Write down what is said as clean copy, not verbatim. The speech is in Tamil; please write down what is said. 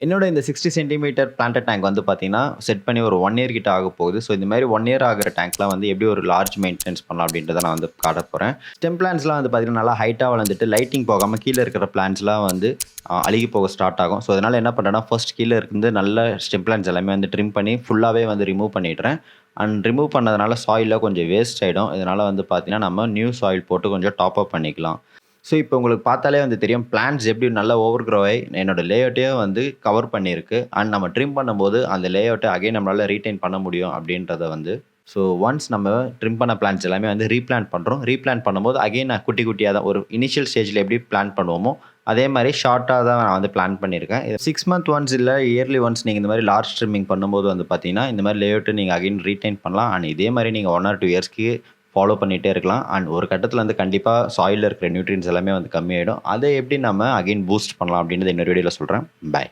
என்னோட இந்த 60 சென்டிமீட்டர் பிளான்டட் டேங்க் வந்து பார்த்தீங்கன்னா, செட் பண்ணி ஒரு 1 இயர் கிட்ட ஆகப்போகுது. ஸோ இந்த மாரி 1 இயர் ஆகுற டேங்க்லாம் வந்து எப்படி ஒரு லார்ஜ் மெயின்டனன்ஸ் பண்ணலாம் அப்படின்றத நான் வந்து காட்டப் போறேன். ஸ்டெம் பிளான்ட்ஸ்லாம் வந்து பார்த்தீங்கன்னா, நல்லா ஹைட்டா வளர்ந்துட்டு லைட்டிங் போகாம கீழ இருக்கிற பிளான்ட்ஸ்லாம் வந்து அழுகி போக ஸ்டார்ட் ஆகும். ஸோ அதனால என்ன பண்றேன்னா, ஃபர்ஸ்ட் கீழ இருந்து நல்ல ஸ்டெம் பிளான்ட்ஸ் எல்லாமே வந்து ட்ரிம் பண்ணி ஃபுல்லாவே வந்து ரிமூவ் பண்ணிடுறேன். அண்ட் ரிமூவ் பண்ணதுனால சாயில்ல கொஞ்சம் வேஸ்ட் ஆயிடும். இதனால வந்து பார்த்தீங்கன்னா, நம்ம நியூ சாயில் போட்டு கொஞ்சம் டாப் அப் பண்ணிக்கலாம். ஸோ, இப்போ உங்களுக்கு பார்த்தாலே வந்து தெரியும். பிளான்ட்ஸ் எப்படி நல்லா ஓவர் க்ரோ ஆயி என்னோட லேஅவுட்டயே வந்து கவர் பண்ணியிருக்கு. அண்ட் நம்ம ட்ரிம் பண்ணும்போது அந்த லேஅவுட்ட அகைன் நம்மளால ரீடெயின் பண்ண முடியும் அப்படின்றத வந்து ஸோ ஒன்ஸ் நம்ம ட்ரிம் பண்ண பிளான்ட்ஸ் எல்லாமே வந்து ரீபிளான்ட் பண்றோம். ரீபிளான்ட் பண்ணும்போது அகைன் நான் குட்டி குட்டியா தான் ஒரு இனிஷியல் ஸ்டேஜ்ல எப்படி பிளான்ட் பண்ணுவோமோ, அதே மாரி ஷார்ட்டா தான் நான் வந்து பிளான் பண்ணியிருக்கேன். 6 மந்த் ஒன்ஸ் இல்ல இயர்லி ஒன்ஸ் நீங்க இந்த மாரி லார்ஜ் ட்ரிம்மிங் பண்ணும்போது வந்து பார்த்தீங்கன்னா, இந்த மாரி லேஅவுட்ட நீங்க அகைன் ரீடெயின் பண்ணலாம். அண்ட் இதே மாரி நீங்க 1 ஆர் 2 இயர்ஸ்க்கு ஃபாலோ பண்ணிட்டே இருக்கலாம். அண்ட் ஒரு கட்டத்தில வந்து கண்டிப்பா சாயில்ல இருக்கிற நியூட்ரியன்ட்ஸ் எல்லாமே வந்து கம்மியாயிடும். அத எப்படி நம்ம அகைன் பூஸ்ட் பண்ணலாம் அப்படின்றத இன்னொரு வீடியோல சொல்றேன். பாய்.